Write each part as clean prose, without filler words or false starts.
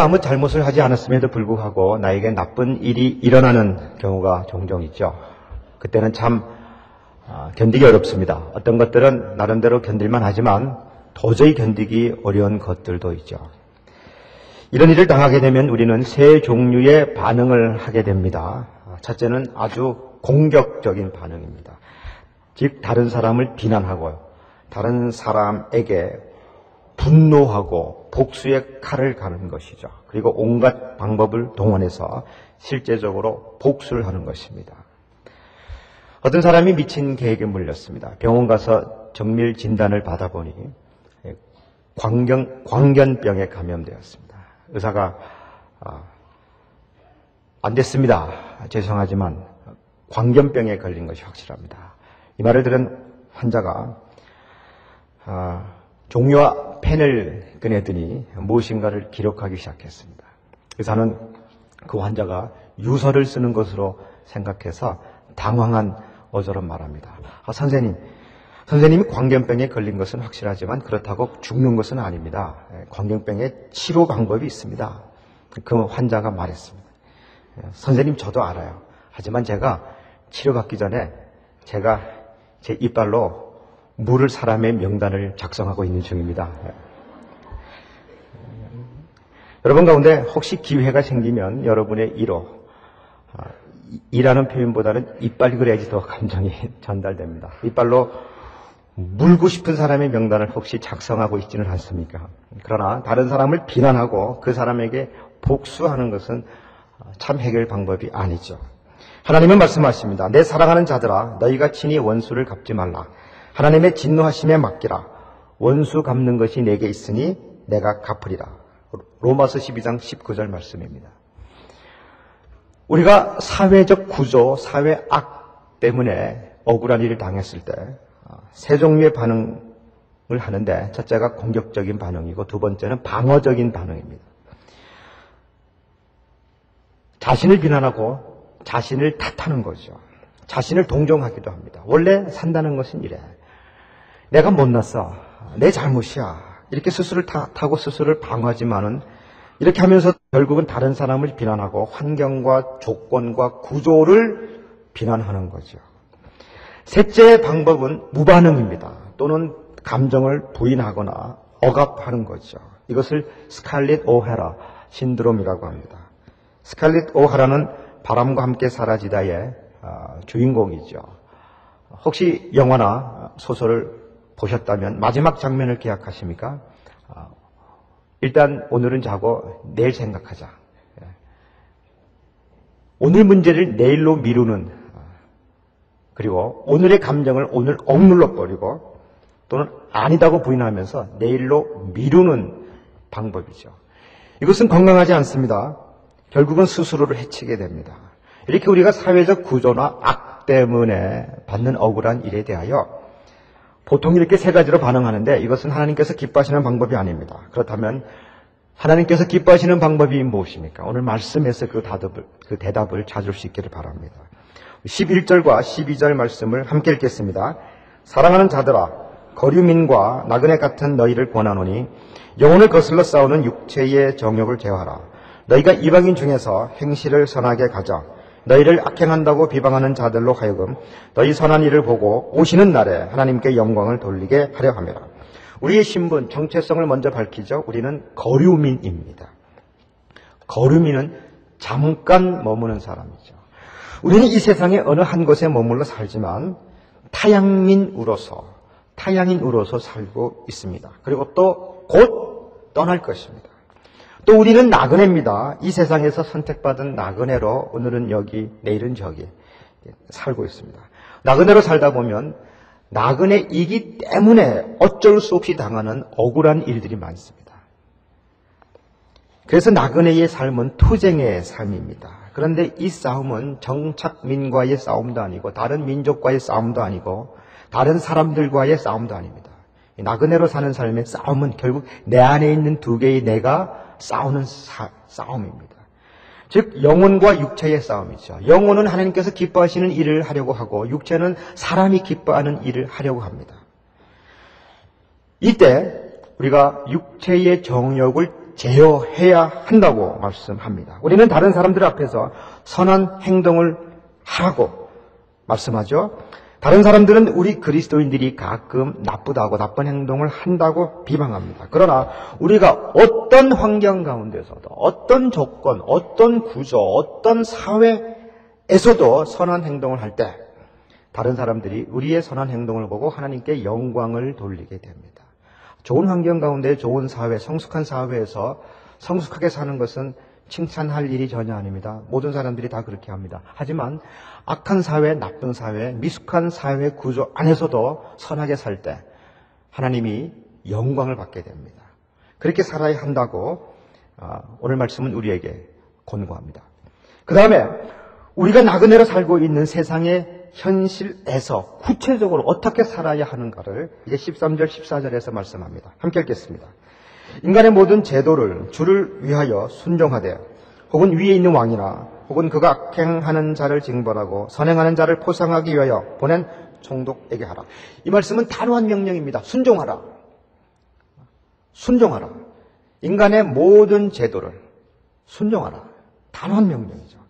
내가 아무 잘못을 하지 않았음에도 불구하고 나에게 나쁜 일이 일어나는 경우가 종종 있죠. 그때는 참 견디기 어렵습니다. 어떤 것들은 나름대로 견딜만 하지만 도저히 견디기 어려운 것들도 있죠. 이런 일을 당하게 되면 우리는 세 종류의 반응을 하게 됩니다. 첫째는 아주 공격적인 반응입니다. 즉 다른 사람을 비난하고 다른 사람에게 분노하고 복수의 칼을 가는 것이죠. 그리고 온갖 방법을 동원해서 실제적으로 복수를 하는 것입니다. 어떤 사람이 미친 계획에 물렸습니다. 병원 가서 정밀 진단을 받아보니 광견병에 감염되었습니다. 의사가 안 됐습니다. 죄송하지만 광견병에 걸린 것이 확실합니다. 이 말을 들은 환자가 종이와 펜을 꺼내더니 무엇인가를 기록하기 시작했습니다. 의사는 그 환자가 유서를 쓰는 것으로 생각해서 당황한 어조로 말합니다. 선생님이 광견병에 걸린 것은 확실하지만 그렇다고 죽는 것은 아닙니다. 광견병의 치료 방법이 있습니다. 그 환자가 말했습니다. 선생님 저도 알아요. 하지만 제가 치료받기 전에 제가 제 이빨로 물을 사람의 명단을 작성하고 있는 중입니다. 여러분 가운데 혹시 기회가 생기면 여러분의 이라는 표현보다는 이빨이 그래야지 더 감정이 전달됩니다. 이빨로 물고 싶은 사람의 명단을 혹시 작성하고 있지는 않습니까? 그러나 다른 사람을 비난하고 그 사람에게 복수하는 것은 참 해결 방법이 아니죠. 하나님은 말씀하십니다. 내 사랑하는 자들아 너희가 친히 원수를 갚지 말라. 하나님의 진노하심에 맡기라. 원수 갚는 것이 내게 있으니 내가 갚으리라. 로마서 12장 19절 말씀입니다. 우리가 사회적 구조, 사회악 때문에 억울한 일을 당했을 때 세 종류의 반응을 하는데 첫째가 공격적인 반응이고 두 번째는 방어적인 반응입니다. 자신을 비난하고 자신을 탓하는 거죠. 자신을 동정하기도 합니다. 원래 산다는 것은 이래. 내가 못났어. 내 잘못이야. 이렇게 스스로를 탓하고 스스로를 방어하지만은 이렇게 하면서 결국은 다른 사람을 비난하고 환경과 조건과 구조를 비난하는 거죠. 셋째 방법은 무반응입니다. 또는 감정을 부인하거나 억압하는 거죠. 이것을 스칼렛 오하라 신드롬이라고 합니다. 스칼렛 오하라는 바람과 함께 사라지다의 주인공이죠. 혹시 영화나 소설을 보셨다면 마지막 장면을 기억하십니까? 일단 오늘은 자고 내일 생각하자. 오늘 문제를 내일로 미루는 그리고 오늘의 감정을 오늘 억눌러 버리고 또는 아니다고 부인하면서 내일로 미루는 방법이죠. 이것은 건강하지 않습니다. 결국은 스스로를 해치게 됩니다. 이렇게 우리가 사회적 구조나 악 때문에 받는 억울한 일에 대하여 보통 이렇게 세 가지로 반응하는데 이것은 하나님께서 기뻐하시는 방법이 아닙니다. 그렇다면 하나님께서 기뻐하시는 방법이 무엇입니까? 오늘 말씀에서 그 대답을 찾을 수 있기를 바랍니다. 11절과 12절 말씀을 함께 읽겠습니다. 사랑하는 자들아 거류민과 나그네 같은 너희를 권하노니 영혼을 거슬러 싸우는 육체의 정욕을 제어하라. 너희가 이방인 중에서 행실을 선하게 가져 너희를 악행한다고 비방하는 자들로 하여금 너희 선한 일을 보고 오시는 날에 하나님께 영광을 돌리게 하려 함이라. 우리의 신분, 정체성을 먼저 밝히죠. 우리는 거류민입니다. 거류민은 잠깐 머무는 사람이죠. 우리는 이 세상의 어느 한 곳에 머물러 살지만 타향인으로서 살고 있습니다. 그리고 또 곧 떠날 것입니다. 또 우리는 나그네입니다. 이 세상에서 선택받은 나그네로 오늘은 여기, 내일은 저기 살고 있습니다. 나그네로 살다 보면 나그네이기 때문에 어쩔 수 없이 당하는 억울한 일들이 많습니다. 그래서 나그네의 삶은 투쟁의 삶입니다. 그런데 이 싸움은 정착민과의 싸움도 아니고 다른 민족과의 싸움도 아니고 다른 사람들과의 싸움도 아닙니다. 나그네로 사는 삶의 싸움은 결국 내 안에 있는 두 개의 내가 싸우는 싸움입니다. 즉 영혼과 육체의 싸움이죠. 영혼은 하나님께서 기뻐하시는 일을 하려고 하고 육체는 사람이 기뻐하는 일을 하려고 합니다. 이때 우리가 육체의 정욕을 제어해야 한다고 말씀합니다. 우리는 다른 사람들 앞에서 선한 행동을 하라고 말씀하죠. 다른 사람들은 우리 그리스도인들이 가끔 나쁘다고 나쁜 행동을 한다고 비방합니다. 그러나 우리가 어떤 환경 가운데서도 어떤 조건, 어떤 구조, 어떤 사회에서도 선한 행동을 할 때 다른 사람들이 우리의 선한 행동을 보고 하나님께 영광을 돌리게 됩니다. 좋은 환경 가운데 좋은 사회, 성숙한 사회에서 성숙하게 사는 것은 칭찬할 일이 전혀 아닙니다. 모든 사람들이 다 그렇게 합니다. 하지만 악한 사회, 나쁜 사회, 미숙한 사회 구조 안에서도 선하게 살 때 하나님이 영광을 받게 됩니다. 그렇게 살아야 한다고 오늘 말씀은 우리에게 권고합니다. 그 다음에 우리가 나그네로 살고 있는 세상의 현실에서 구체적으로 어떻게 살아야 하는가를 이제 13절, 14절에서 말씀합니다. 함께 읽겠습니다. 인간의 모든 제도를 주를 위하여 순종하되 혹은 위에 있는 왕이나 혹은 그가 악행하는 자를 징벌하고 선행하는 자를 포상하기 위하여 보낸 총독에게 하라. 이 말씀은 단호한 명령입니다. 순종하라. 순종하라. 인간의 모든 제도를 순종하라. 단호한 명령이죠.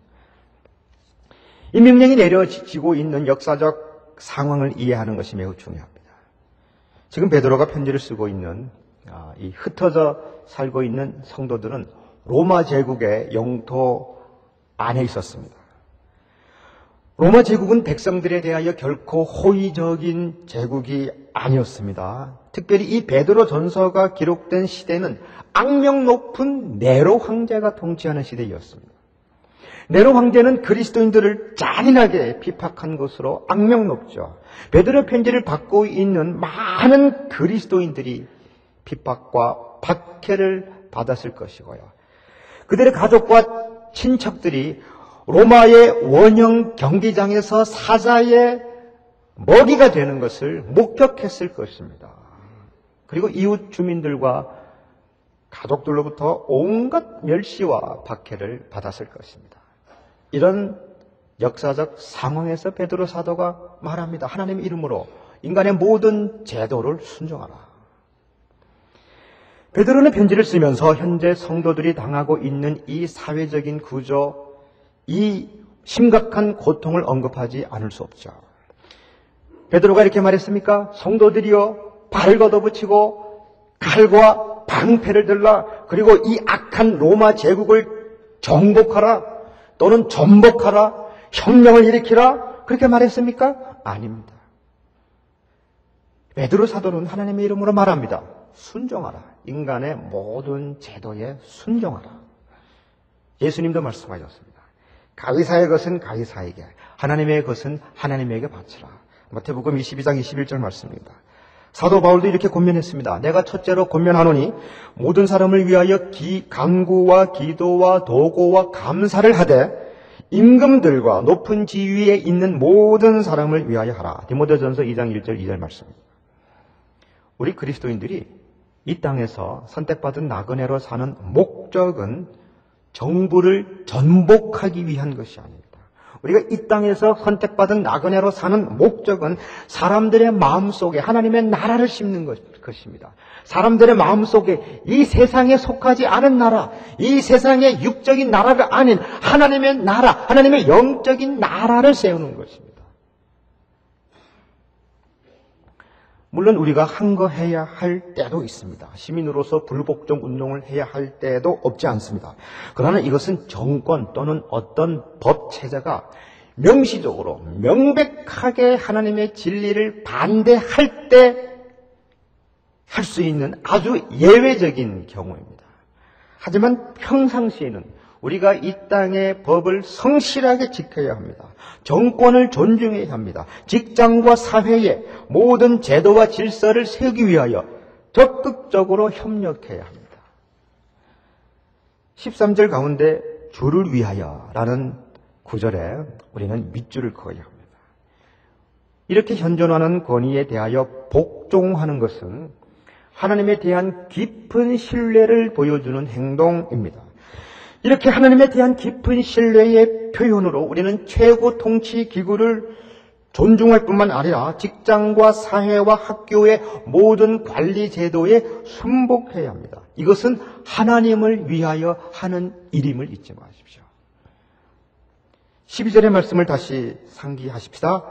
이 명령이 내려지고 있는 역사적 상황을 이해하는 것이 매우 중요합니다. 지금 베드로가 편지를 쓰고 있는 이 흩어져 살고 있는 성도들은 로마 제국의 영토 안에 있었습니다. 로마 제국은 백성들에 대하여 결코 호의적인 제국이 아니었습니다. 특별히 이 베드로 전서가 기록된 시대는 악명 높은 네로 황제가 통치하는 시대였습니다. 네로 황제는 그리스도인들을 잔인하게 비박한 것으로 악명 높죠. 베드로 편지를 받고 있는 많은 그리스도인들이 핍박과 박해를 받았을 것이고요. 그들의 가족과 친척들이 로마의 원형 경기장에서 사자의 먹이가 되는 것을 목격했을 것입니다. 그리고 이웃 주민들과 가족들로부터 온갖 멸시와 박해를 받았을 것입니다. 이런 역사적 상황에서 베드로 사도가 말합니다. 하나님의 이름으로 인간의 모든 제도를 순종하라. 베드로는 편지를 쓰면서 현재 성도들이 당하고 있는 이 사회적인 구조, 이 심각한 고통을 언급하지 않을 수 없죠. 베드로가 이렇게 말했습니까? 성도들이여 발을 걷어붙이고 칼과 방패를 들라. 그리고 이 악한 로마 제국을 정복하라. 또는 전복하라. 혁명을 일으키라. 그렇게 말했습니까? 아닙니다. 베드로 사도는 하나님의 이름으로 말합니다. 순종하라. 인간의 모든 제도에 순종하라. 예수님도 말씀하셨습니다. 가이사의 것은 가이사에게, 하나님의 것은 하나님에게 바치라. 마태복음 22장 21절 말씀입니다. 사도 바울도 이렇게 권면했습니다. 내가 첫째로 권면하노니 모든 사람을 위하여 간구와 기도와 도고와 감사를 하되 임금들과 높은 지위에 있는 모든 사람을 위하여 하라. 디모데전서 2장 1절 2절 말씀입니다. 우리 그리스도인들이 이 땅에서 선택받은 나그네로 사는 목적은 정부를 전복하기 위한 것이 아닙니다. 우리가 이 땅에서 선택받은 나그네로 사는 목적은 사람들의 마음속에 하나님의 나라를 심는 것입니다. 사람들의 마음속에 이 세상에 속하지 않은 나라, 이 세상의 육적인 나라가 아닌 하나님의 나라, 하나님의 영적인 나라를 세우는 것입니다. 물론 우리가 항거해야 할 때도 있습니다. 시민으로서 불복종 운동을 해야 할 때도 없지 않습니다. 그러나 이것은 정권 또는 어떤 법 체제가 명시적으로 명백하게 하나님의 진리를 반대할 때 할 수 있는 아주 예외적인 경우입니다. 하지만 평상시에는 우리가 이 땅의 법을 성실하게 지켜야 합니다. 정권을 존중해야 합니다. 직장과 사회의 모든 제도와 질서를 세우기 위하여 적극적으로 협력해야 합니다. 13절 가운데 주를 위하여라는 구절에 우리는 밑줄을 그어야 합니다. 이렇게 현존하는 권위에 대하여 복종하는 것은 하나님에 대한 깊은 신뢰를 보여주는 행동입니다. 이렇게 하나님에 대한 깊은 신뢰의 표현으로 우리는 최고 통치 기구를 존중할 뿐만 아니라 직장과 사회와 학교의 모든 관리 제도에 순복해야 합니다. 이것은 하나님을 위하여 하는 일임을 잊지 마십시오. 12절의 말씀을 다시 상기하십시다.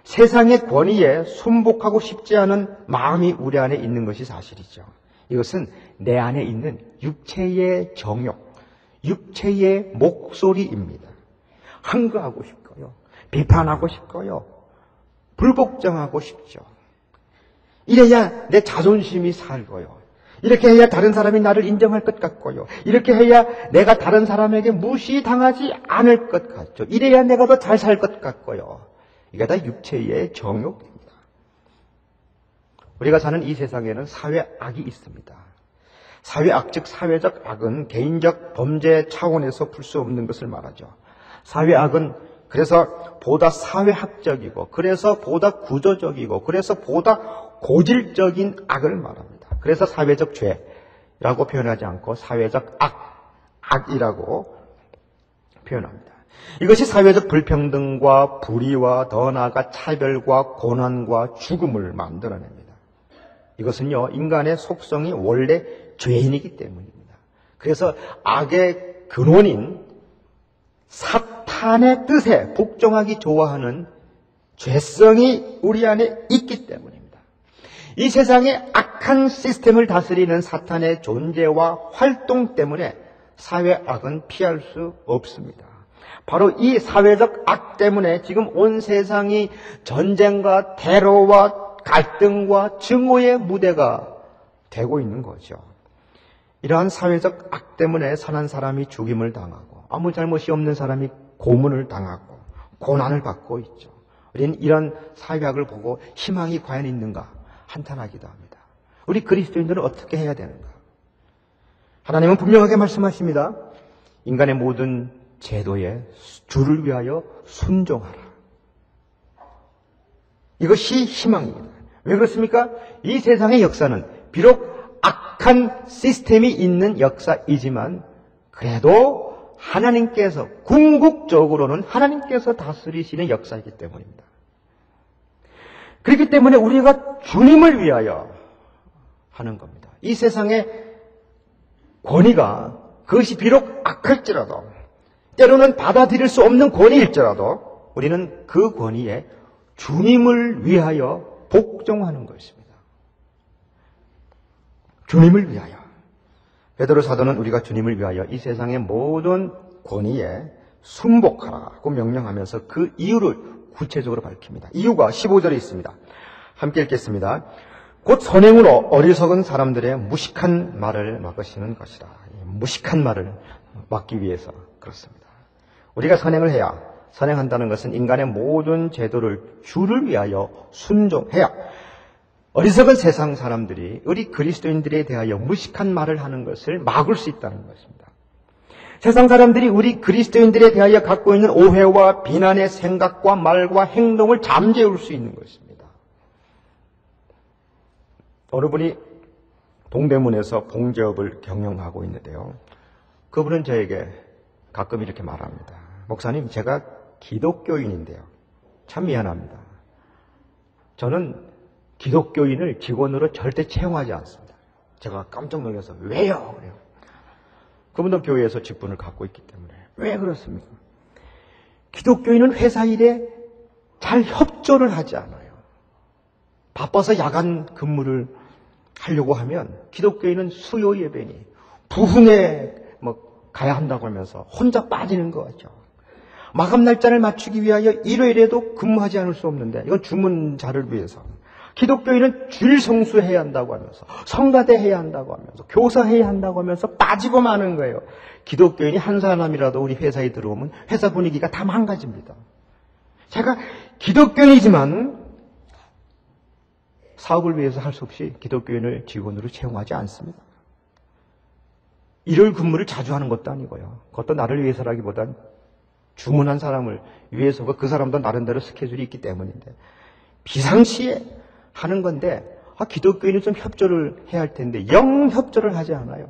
세상의 권위에 순복하고 싶지 않은 마음이 우리 안에 있는 것이 사실이죠. 이것은 내 안에 있는 육체의 정욕, 육체의 목소리입니다. 항거하고 싶고요. 비판하고 싶고요. 불복종하고 싶죠. 이래야 내 자존심이 살고요. 이렇게 해야 다른 사람이 나를 인정할 것 같고요. 이렇게 해야 내가 다른 사람에게 무시당하지 않을 것 같죠. 이래야 내가 더 잘 살 것 같고요. 이게 다 육체의 정욕입니다. 우리가 사는 이 세상에는 사회악이 있습니다. 사회악, 즉 사회적 악은 개인적 범죄 차원에서 풀 수 없는 것을 말하죠. 사회악은 그래서 보다 사회학적이고, 그래서 보다 구조적이고, 그래서 보다 고질적인 악을 말합니다. 그래서 사회적 죄라고 표현하지 않고 사회적 악이라고 표현합니다. 이것이 사회적 불평등과 불의와 더 나아가 차별과 고난과 죽음을 만들어냅니다. 이것은요, 인간의 속성이 원래 죄인이기 때문입니다. 그래서 악의 근원인 사탄의 뜻에 복종하기 좋아하는 죄성이 우리 안에 있기 때문입니다. 이 세상의 악한 시스템을 다스리는 사탄의 존재와 활동 때문에 사회악은 피할 수 없습니다. 바로 이 사회적 악 때문에 지금 온 세상이 전쟁과 테러와 갈등과 증오의 무대가 되고 있는 거죠. 이러한 사회적 악 때문에 선한 사람이 죽임을 당하고 아무 잘못이 없는 사람이 고문을 당하고 고난을 받고 있죠. 우리는 이런 사회악을 보고 희망이 과연 있는가 한탄하기도 합니다. 우리 그리스도인들은 어떻게 해야 되는가? 하나님은 분명하게 말씀하십니다. 인간의 모든 제도에 주를 위하여 순종하라. 이것이 희망입니다. 왜 그렇습니까? 이 세상의 역사는 비록 악한 시스템이 있는 역사이지만 그래도 하나님께서 궁극적으로는 하나님께서 다스리시는 역사이기 때문입니다. 그렇기 때문에 우리가 주님을 위하여 하는 겁니다. 이 세상의 권위가 그것이 비록 악할지라도 때로는 받아들일 수 없는 권위일지라도 우리는 그 권위에 주님을 위하여 복종하는 것입니다. 주님을 위하여. 베드로 사도는 우리가 주님을 위하여 이 세상의 모든 권위에 순복하라고 명령하면서 그 이유를 구체적으로 밝힙니다. 이유가 15절에 있습니다. 함께 읽겠습니다. 곧 선행으로 어리석은 사람들의 무식한 말을 막으시는 것이라. 무식한 말을 막기 위해서 그렇습니다. 우리가 선행을 해야, 선행한다는 것은 인간의 모든 제도를 주를 위하여 순종해야 어리석은 세상 사람들이 우리 그리스도인들에 대하여 무식한 말을 하는 것을 막을 수 있다는 것입니다. 세상 사람들이 우리 그리스도인들에 대하여 갖고 있는 오해와 비난의 생각과 말과 행동을 잠재울 수 있는 것입니다. 어느 분이 동대문에서 봉제업을 경영하고 있는데요. 그분은 저에게 가끔 이렇게 말합니다. 목사님, 제가 기독교인인데요. 참 미안합니다. 저는 기독교인을 직원으로 절대 채용하지 않습니다. 제가 깜짝 놀라서 왜요? 그래요. 그분도 교회에서 직분을 갖고 있기 때문에. 왜 그렇습니까? 기독교인은 회사 일에 잘 협조를 하지 않아요. 바빠서 야간 근무를 하려고 하면 기독교인은 수요 예배니 부흥에 가야 한다고 하면서 혼자 빠지는 거죠. 마감 날짜를 맞추기 위하여 일요일에도 근무하지 않을 수 없는데 이건 주문자를 위해서. 기독교인은 줄 성수해야 한다고 하면서 성가대 해야 한다고 하면서 교사해야 한다고 하면서 빠지고 마는 거예요. 기독교인이 한 사람이라도 우리 회사에 들어오면 회사 분위기가 다 망가집니다. 제가 기독교인이지만 사업을 위해서 할 수 없이 기독교인을 직원으로 채용하지 않습니다. 일요일 근무를 자주 하는 것도 아니고요. 그것도 나를 위해서라기보단 주문한 사람을 위해서고 그 사람도 나름대로 스케줄이 있기 때문인데 비상시에 하는 건데 기독교인은 좀 협조를 해야 할 텐데 영 협조를 하지 않아요.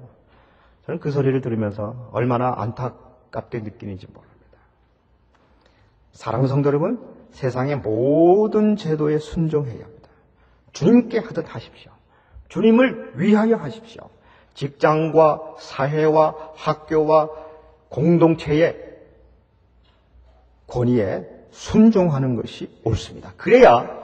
저는 그 소리를 들으면서 얼마나 안타깝게 느끼는지 모릅니다. 사랑하는 성도 여러분, 세상의 모든 제도에 순종해야 합니다. 주님께 하듯 하십시오. 주님을 위하여 하십시오. 직장과 사회와 학교와 공동체의 권위에 순종하는 것이 옳습니다. 그래야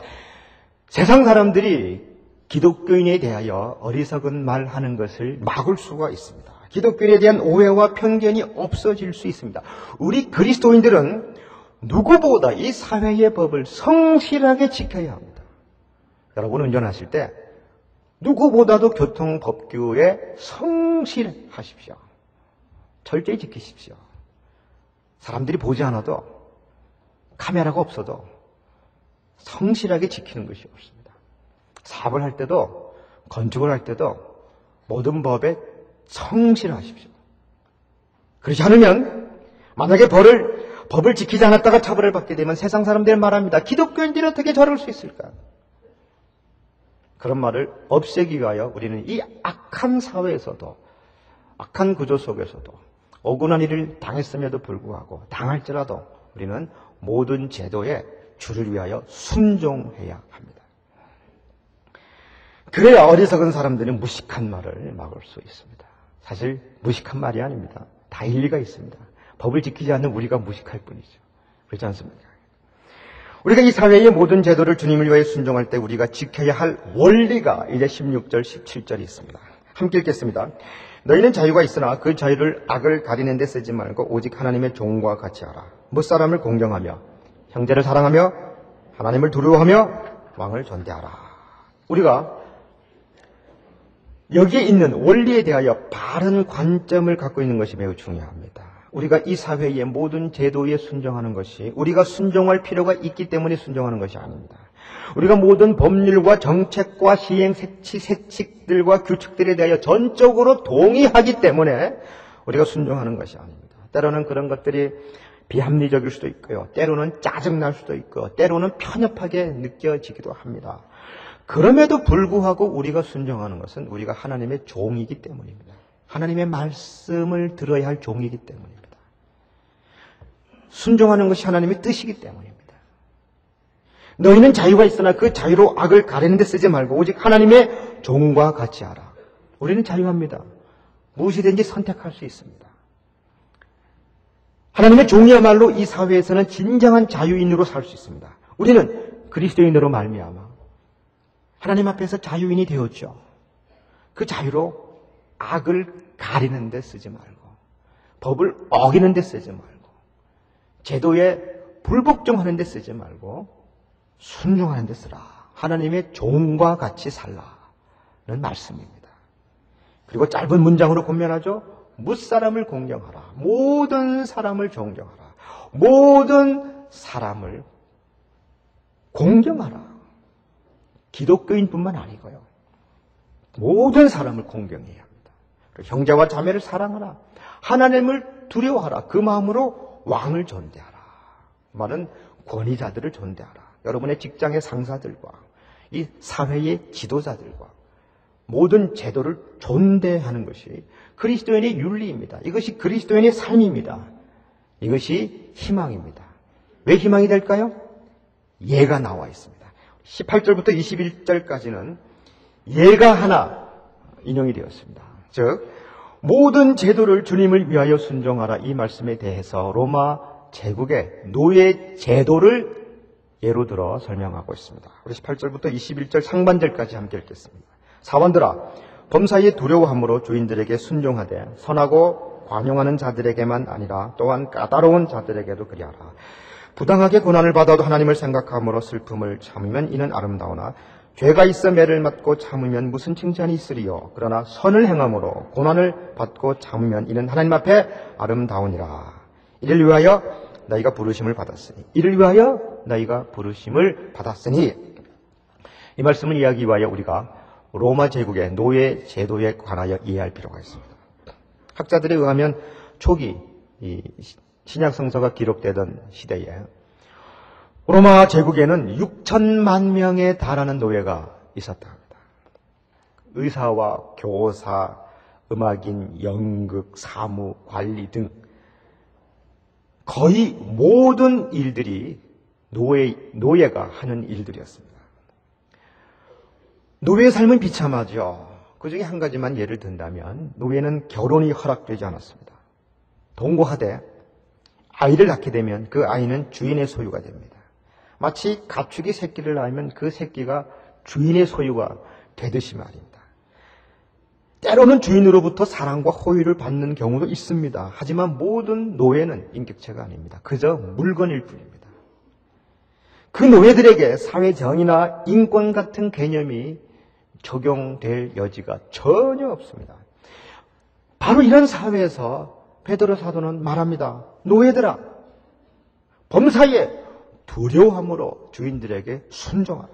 세상 사람들이 기독교인에 대하여 어리석은 말하는 것을 막을 수가 있습니다. 기독교인에 대한 오해와 편견이 없어질 수 있습니다. 우리 그리스도인들은 누구보다 이 사회의 법을 성실하게 지켜야 합니다. 여러분 운전하실 때 누구보다도 교통법규에 성실하십시오. 철저히 지키십시오. 사람들이 보지 않아도 카메라가 없어도 성실하게 지키는 것이 옳습니다. 사업을 할 때도 건축을 할 때도 모든 법에 성실하십시오. 그렇지 않으면 만약에 법을 지키지 않았다가 처벌을 받게 되면 세상 사람들이 말합니다. 기독교인들이 어떻게 저럴 수 있을까? 그런 말을 없애기 위하여 우리는 이 악한 사회에서도 악한 구조 속에서도 억울한 일을 당했음에도 불구하고 당할지라도 우리는 모든 제도에 주를 위하여 순종해야 합니다. 그래야 어리석은 사람들은 무식한 말을 막을 수 있습니다. 사실 무식한 말이 아닙니다. 다 일리가 있습니다. 법을 지키지 않는 우리가 무식할 뿐이죠. 그렇지 않습니까? 우리가 이 사회의 모든 제도를 주님을 위하여 순종할 때 우리가 지켜야 할 원리가 이제 16절, 17절이 있습니다. 함께 읽겠습니다. 너희는 자유가 있으나 그 자유를 악을 가리는 데 쓰지 말고 오직 하나님의 종과 같이 하라. 무사람을 공경하며 형제를 사랑하며 하나님을 두려워하며 왕을 존대하라. 우리가 여기에 있는 원리에 대하여 바른 관점을 갖고 있는 것이 매우 중요합니다. 우리가 이 사회의 모든 제도에 순종하는 것이 우리가 순종할 필요가 있기 때문에 순종하는 것이 아닙니다. 우리가 모든 법률과 정책과 시행 세칙들과 규칙들에 대하여 전적으로 동의하기 때문에 우리가 순종하는 것이 아닙니다. 때로는 그런 것들이 비합리적일 수도 있고요. 때로는 짜증날 수도 있고 때로는 편협하게 느껴지기도 합니다. 그럼에도 불구하고 우리가 순종하는 것은 우리가 하나님의 종이기 때문입니다. 하나님의 말씀을 들어야 할 종이기 때문입니다. 순종하는 것이 하나님의 뜻이기 때문입니다. 너희는 자유가 있으나 그 자유로 악을 가리는 데 쓰지 말고 오직 하나님의 종과 같이 하라. 우리는 자유합니다. 무엇이든지 선택할 수 있습니다. 하나님의 종이야말로 이 사회에서는 진정한 자유인으로 살 수 있습니다. 우리는 그리스도인으로 말미암아 하나님 앞에서 자유인이 되었죠. 그 자유로 악을 가리는 데 쓰지 말고 법을 어기는 데 쓰지 말고 제도에 불복종하는 데 쓰지 말고 순종하는 데 쓰라. 하나님의 종과 같이 살라는 말씀입니다. 그리고 짧은 문장으로 권면하죠. 무사람을 공경하라. 모든 사람을 존경하라. 모든 사람을 공경하라. 기독교인뿐만 아니고요. 모든 사람을 공경해야 합니다. 형제와 자매를 사랑하라. 하나님을 두려워하라. 그 마음으로 왕을 존대하라. 말은 권위자들을 존대하라. 여러분의 직장의 상사들과 이 사회의 지도자들과 모든 제도를 존대하는 것이 그리스도인의 윤리입니다. 이것이 그리스도인의 삶입니다. 이것이 희망입니다. 왜 희망이 될까요? 예가 나와 있습니다. 18절부터 21절까지는 예가 하나 인용이 되었습니다. 즉 모든 제도를 주님을 위하여 순종하라. 이 말씀에 대해서 로마 제국의 노예 제도를 예로 들어 설명하고 있습니다. 우리 18절부터 21절 상반절까지 함께 읽겠습니다. 사원들아, 범사에 두려워함으로 주인들에게 순종하되 선하고 관용하는 자들에게만 아니라 또한 까다로운 자들에게도 그리하라. 부당하게 고난을 받아도 하나님을 생각함으로 슬픔을 참으면 이는 아름다우나 죄가 있어 매를 맞고 참으면 무슨 칭찬이 있으리요. 그러나 선을 행함으로 고난을 받고 참으면 이는 하나님 앞에 아름다우니라. 이를 위하여 너희가 부르심을 받았으니 이 말씀을 이해하기 위하여 우리가 로마 제국의 노예 제도에 관하여 이해할 필요가 있습니다. 학자들에 의하면 초기 이 신약 성서가 기록되던 시대에 로마 제국에는 6천만 명에 달하는 노예가 있었다 합니다. 의사와 교사, 음악인, 연극, 사무, 관리 등 거의 모든 일들이 노예가 하는 일들이었습니다. 노예의 삶은 비참하죠. 그 중에 한 가지만 예를 든다면 노예는 결혼이 허락되지 않았습니다. 동거하되 아이를 낳게 되면 그 아이는 주인의 소유가 됩니다. 마치 가축이 새끼를 낳으면 그 새끼가 주인의 소유가 되듯이 말입니다. 때로는 주인으로부터 사랑과 호의를 받는 경우도 있습니다. 하지만 모든 노예는 인격체가 아닙니다. 그저 물건일 뿐입니다. 그 노예들에게 사회정의나 인권 같은 개념이 적용될 여지가 전혀 없습니다. 바로 이런 사회에서 베드로 사도는 말합니다. 노예들아, 범사에 두려워함으로 주인들에게 순종하라.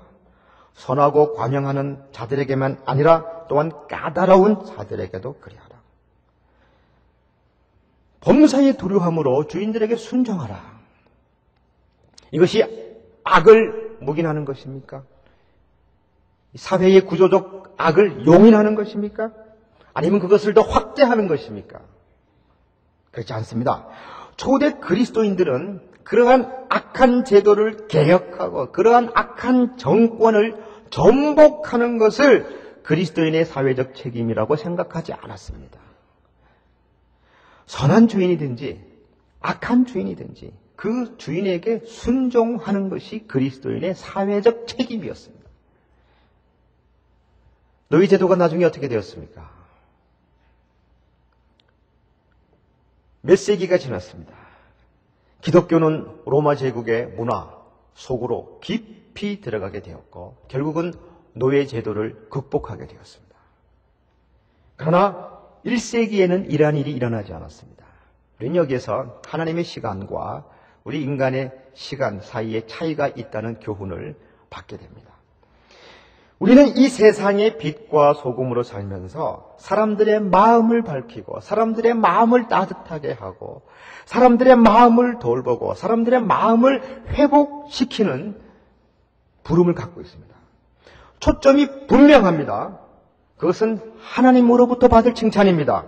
선하고 관용하는 자들에게만 아니라 또한 까다로운 자들에게도 그리하라. 범사에 두려워함으로 주인들에게 순종하라. 이것이 악을 묵인하는 것입니까? 사회의 구조적 악을 용인하는 것입니까? 아니면 그것을 더 확대하는 것입니까? 그렇지 않습니다. 초대 그리스도인들은 그러한 악한 제도를 개혁하고 그러한 악한 정권을 전복하는 것을 그리스도인의 사회적 책임이라고 생각하지 않았습니다. 선한 주인이든지 악한 주인이든지 그 주인에게 순종하는 것이 그리스도인의 사회적 책임이었습니다. 노예 제도가 나중에 어떻게 되었습니까? 몇 세기가 지났습니다. 기독교는 로마 제국의 문화 속으로 깊이 들어가게 되었고 결국은 노예 제도를 극복하게 되었습니다. 그러나 1세기에는 이러한 일이 일어나지 않았습니다. 우리는 여기에서 하나님의 시간과 우리 인간의 시간 사이에 차이가 있다는 교훈을 받게 됩니다. 우리는 이 세상의 빛과 소금으로 살면서 사람들의 마음을 밝히고 사람들의 마음을 따뜻하게 하고 사람들의 마음을 돌보고 사람들의 마음을 회복시키는 부름을 갖고 있습니다. 초점이 분명합니다. 그것은 하나님으로부터 받을 칭찬입니다.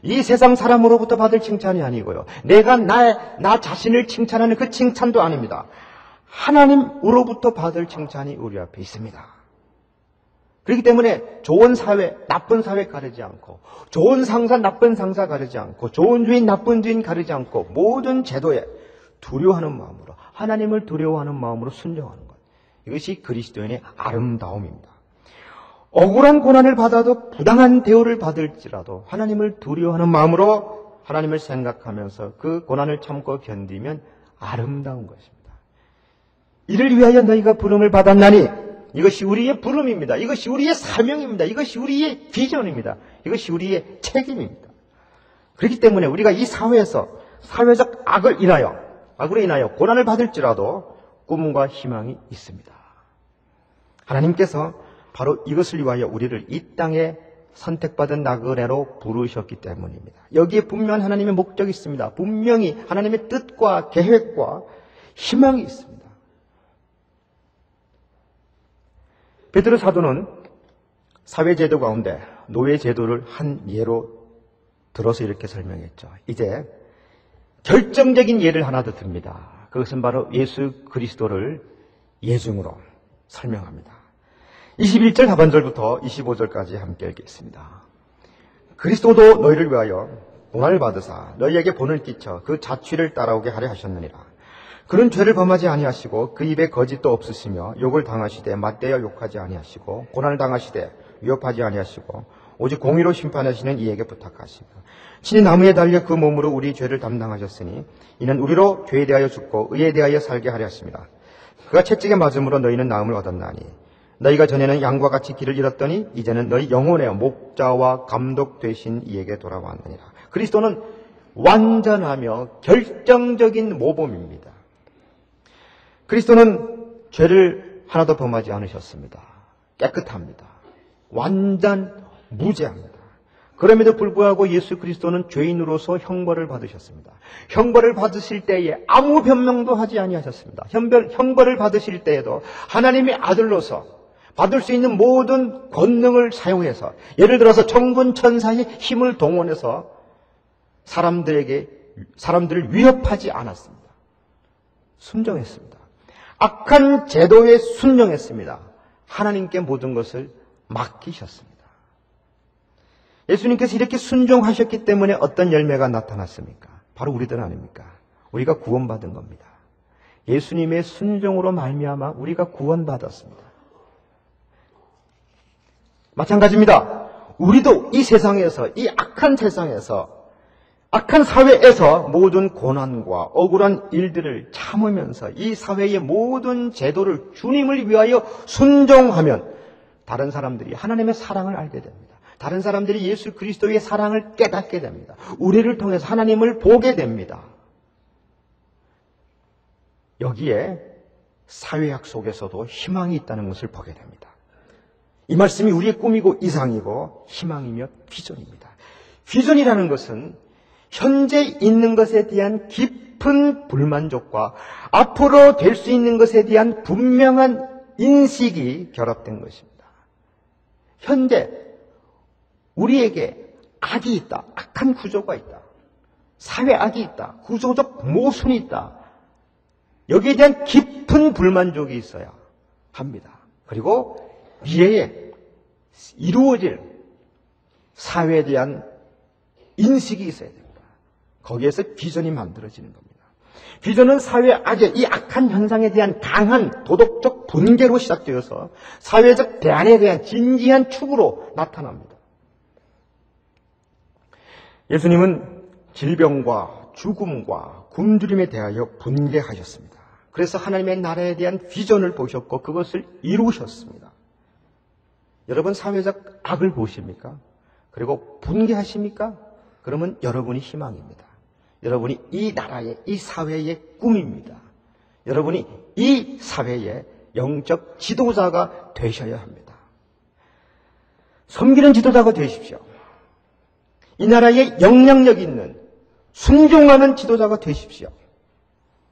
이 세상 사람으로부터 받을 칭찬이 아니고요. 내가 나 자신을 칭찬하는 그 칭찬도 아닙니다. 하나님으로부터 받을 칭찬이 우리 앞에 있습니다. 그렇기 때문에 좋은 사회, 나쁜 사회 가르지 않고 좋은 상사, 나쁜 상사 가르지 않고 좋은 주인, 나쁜 주인 가르지 않고 모든 제도에 두려워하는 마음으로 하나님을 두려워하는 마음으로 순종하는 것. 이것이 그리스도인의 아름다움입니다. 억울한 고난을 받아도 부당한 대우를 받을지라도 하나님을 두려워하는 마음으로 하나님을 생각하면서 그 고난을 참고 견디면 아름다운 것입니다. 이를 위하여 너희가 부름을 받았나니 이것이 우리의 부름입니다. 이것이 우리의 사명입니다. 이것이 우리의 비전입니다. 이것이 우리의 책임입니다. 그렇기 때문에 우리가 이 사회에서 사회적 악으로 인하여 고난을 받을지라도 꿈과 희망이 있습니다. 하나님께서 바로 이것을 위하여 우리를 이 땅에 선택받은 나그네로 부르셨기 때문입니다. 여기에 분명한 하나님의 목적이 있습니다. 분명히 하나님의 뜻과 계획과 희망이 있습니다. 베드로 사도는 사회제도 가운데 노예제도를 한 예로 들어서 이렇게 설명했죠. 이제 결정적인 예를 하나 더 듭니다. 그것은 바로 예수 그리스도를 예중으로 설명합니다. 21절 하반절부터 25절까지 함께 읽겠습니다. 그리스도도 너희를 위하여 고난을 받으사 너희에게 본을 끼쳐 그 자취를 따라오게 하려 하셨느니라. 그는 죄를 범하지 아니하시고 그 입에 거짓도 없으시며 욕을 당하시되 맞대어 욕하지 아니하시고 고난을 당하시되 위협하지 아니하시고 오직 공의로 심판하시는 이에게 부탁하시고 친히 나무에 달려 그 몸으로 우리 죄를 담당하셨으니 이는 우리로 죄에 대하여 죽고 의에 대하여 살게 하려 하십니다. 그가 채찍에 맞음으로 너희는 나음을 얻었나니 너희가 전에는 양과 같이 길을 잃었더니 이제는 너희 영혼의 목자와 감독 되신 이에게 돌아왔느니라. 그리스도는 완전하며 결정적인 모범입니다. 그리스도는 죄를 하나도 범하지 않으셨습니다. 깨끗합니다. 완전 무죄합니다. 그럼에도 불구하고 예수 그리스도는 죄인으로서 형벌을 받으셨습니다. 형벌을 받으실 때에 아무 변명도 하지 아니하셨습니다. 형벌을 받으실 때에도 하나님의 아들로서 받을 수 있는 모든 권능을 사용해서 예를 들어서 천군 천사의 힘을 동원해서 사람들을 위협하지 않았습니다. 순종했습니다. 악한 제도에 순종했습니다. 하나님께 모든 것을 맡기셨습니다. 예수님께서 이렇게 순종하셨기 때문에 어떤 열매가 나타났습니까? 바로 우리들 아닙니까? 우리가 구원받은 겁니다. 예수님의 순종으로 말미암아 우리가 구원받았습니다. 마찬가지입니다. 우리도 이 세상에서, 이 악한 세상에서, 악한 사회에서 모든 고난과 억울한 일들을 참으면서 이 사회의 모든 제도를 주님을 위하여 순종하면 다른 사람들이 하나님의 사랑을 알게 됩니다. 다른 사람들이 예수 그리스도의 사랑을 깨닫게 됩니다. 우리를 통해서 하나님을 보게 됩니다. 여기에 사회학 속에서도 희망이 있다는 것을 보게 됩니다. 이 말씀이 우리의 꿈이고 이상이고 희망이며 비전입니다. 비전이라는 것은 현재 있는 것에 대한 깊은 불만족과 앞으로 될 수 있는 것에 대한 분명한 인식이 결합된 것입니다. 현재 우리에게 악이 있다. 악한 구조가 있다. 사회악이 있다. 구조적 모순이 있다. 여기에 대한 깊은 불만족이 있어야 합니다. 그리고 미래에 이루어질 사회에 대한 인식이 있어야 됩니다. 거기에서 비전이 만들어지는 겁니다. 비전은 사회악의 이 악한 현상에 대한 강한 도덕적 분개로 시작되어서 사회적 대안에 대한 진지한 축으로 나타납니다. 예수님은 질병과 죽음과 굶주림에 대하여 분개하셨습니다. 그래서 하나님의 나라에 대한 비전을 보셨고 그것을 이루셨습니다. 여러분 사회적 악을 보십니까? 그리고 분개하십니까? 그러면 여러분이 희망입니다. 여러분이 이 나라의, 이 사회의 꿈입니다. 여러분이 이 사회의 영적 지도자가 되셔야 합니다. 섬기는 지도자가 되십시오. 이 나라에 영향력 있는 순종하는 지도자가 되십시오.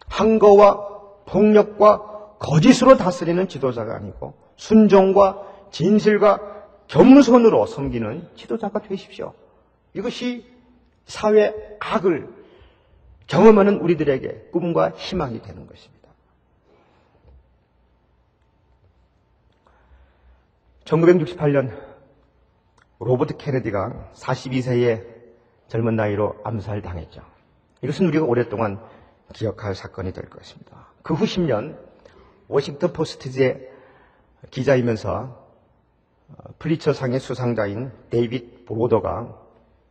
항거와 폭력과 거짓으로 다스리는 지도자가 아니고 순종과 진실과 겸손으로 섬기는 지도자가 되십시오. 이것이 사회 악을 경험하는 우리들에게 꿈과 희망이 되는 것입니다. 1968년 로버트 케네디가 42세의 젊은 나이로 암살당했죠. 이것은 우리가 오랫동안 기억할 사건이 될 것입니다. 그 후 10년 워싱턴 포스트지의 기자이면서 플리처상의 수상자인 데이빗 브로더가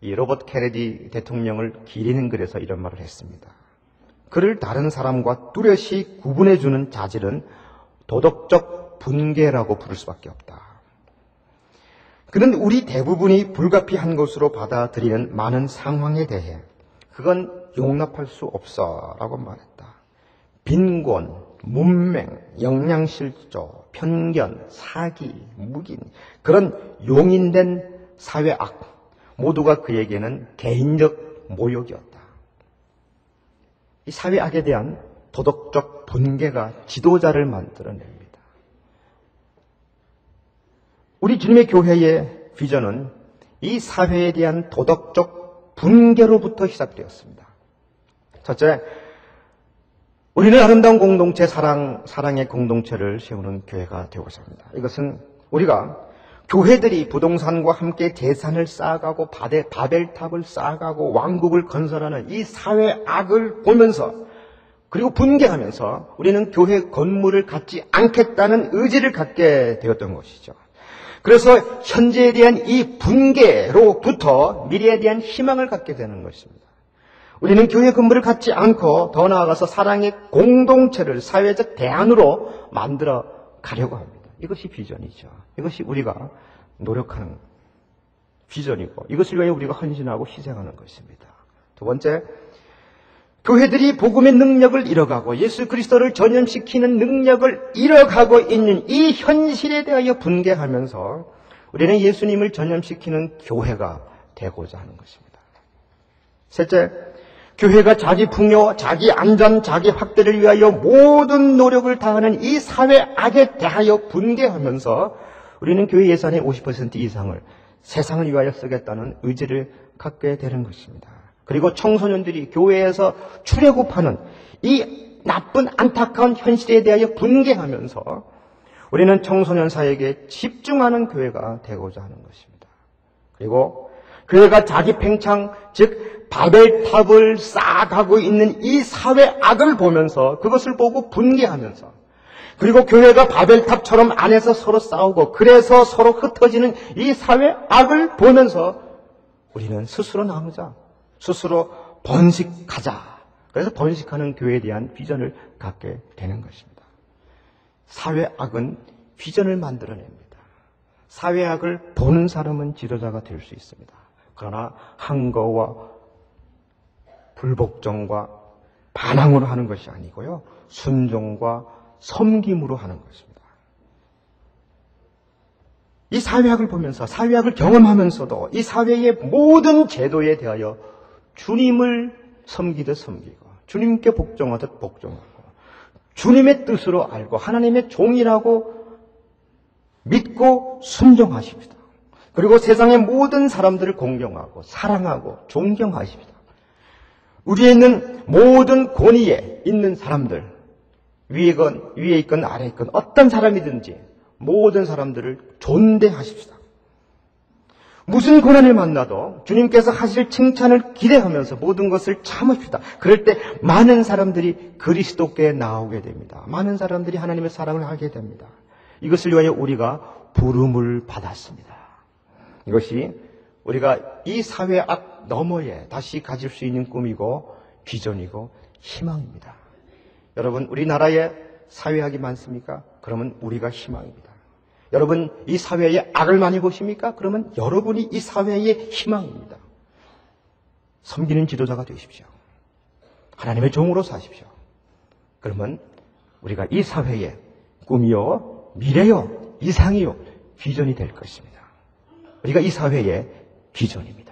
이 로버트 케네디 대통령을 기리는 글에서 이런 말을 했습니다. 그를 다른 사람과 뚜렷이 구분해주는 자질은 도덕적 분개라고 부를 수밖에 없다. 그는 우리 대부분이 불가피한 것으로 받아들이는 많은 상황에 대해 그건 용납할 수 없어 라고 말했다. 빈곤, 문맹, 영양실조, 편견, 사기, 묵인 그런 용인된 사회악 모두가 그에게는 개인적 모욕이었다. 이 사회악에 대한 도덕적 분개가 지도자를 만들어냅니다. 우리 주님의 교회의 비전은 이 사회에 대한 도덕적 분개로부터 시작되었습니다. 첫째, 우리는 아름다운 공동체, 사랑의 공동체를 세우는 교회가 되고자 합니다. 이것은 우리가 교회들이 부동산과 함께 재산을 쌓아가고 바벨탑을 쌓아가고 왕국을 건설하는 이 사회악을 보면서 그리고 분개하면서 우리는 교회 건물을 갖지 않겠다는 의지를 갖게 되었던 것이죠. 그래서 현재에 대한 이 분개로부터 미래에 대한 희망을 갖게 되는 것입니다. 우리는 교회 건물을 갖지 않고 더 나아가서 사랑의 공동체를 사회적 대안으로 만들어 가려고 합니다. 이것이 비전이죠. 이것이 우리가 노력하는 비전이고 이것을 위해 우리가 헌신하고 희생하는 것입니다. 두 번째, 교회들이 복음의 능력을 잃어가고 예수 그리스도를 전염시키는 능력을 잃어가고 있는 이 현실에 대하여 분개하면서 우리는 예수님을 전염시키는 교회가 되고자 하는 것입니다. 셋째, 교회가 자기 풍요, 자기 안전, 자기 확대를 위하여 모든 노력을 다하는 이 사회악에 대하여 분개하면서 우리는 교회 예산의 50% 이상을 세상을 위하여 쓰겠다는 의지를 갖게 되는 것입니다. 그리고 청소년들이 교회에서 출애굽하는 이 나쁜 안타까운 현실에 대하여 분개하면서 우리는 청소년 사역에 집중하는 교회가 되고자 하는 것입니다. 그리고 교회가 자기 팽창, 즉 바벨탑을 쌓아가고 있는 이 사회 악을 보면서 그것을 보고 분개하면서, 그리고 교회가 바벨탑처럼 안에서 서로 싸우고 그래서 서로 흩어지는 이 사회 악을 보면서 우리는 스스로 나누자, 스스로 번식하자. 그래서 번식하는 교회에 대한 비전을 갖게 되는 것입니다. 사회 악은 비전을 만들어냅니다. 사회 악을 보는 사람은 지도자가 될 수 있습니다. 그러나 항거와 불복종과 반항으로 하는 것이 아니고요, 순종과 섬김으로 하는 것입니다. 이 사회학을 보면서, 사회학을 경험하면서도 이 사회의 모든 제도에 대하여 주님을 섬기듯 섬기고 주님께 복종하듯 복종하고 주님의 뜻으로 알고 하나님의 종이라고 믿고 순종하십니다. 그리고 세상의 모든 사람들을 공경하고 사랑하고 존경하십니다. 우리에 있는 모든 권위에 있는 사람들, 위에 있건 아래에 있건 어떤 사람이든지 모든 사람들을 존대하십시다. 무슨 고난을 만나도 주님께서 하실 칭찬을 기대하면서 모든 것을 참읍시다. 그럴 때 많은 사람들이 그리스도께 나오게 됩니다. 많은 사람들이 하나님의 사랑을 하게 됩니다. 이것을 위하여 우리가 부름을 받았습니다. 이것이 우리가 이 사회 앞 너머에 다시 가질 수 있는 꿈이고 비전이고 희망입니다. 여러분, 우리나라에 사회악이 많습니까? 그러면 우리가 희망입니다. 여러분, 이 사회에 악을 많이 보십니까? 그러면 여러분이 이 사회의 희망입니다. 섬기는 지도자가 되십시오. 하나님의 종으로 사십시오. 그러면 우리가 이 사회의 꿈이요, 미래요, 이상이요, 비전이 될 것입니다. 우리가 이 사회의 비전입니다.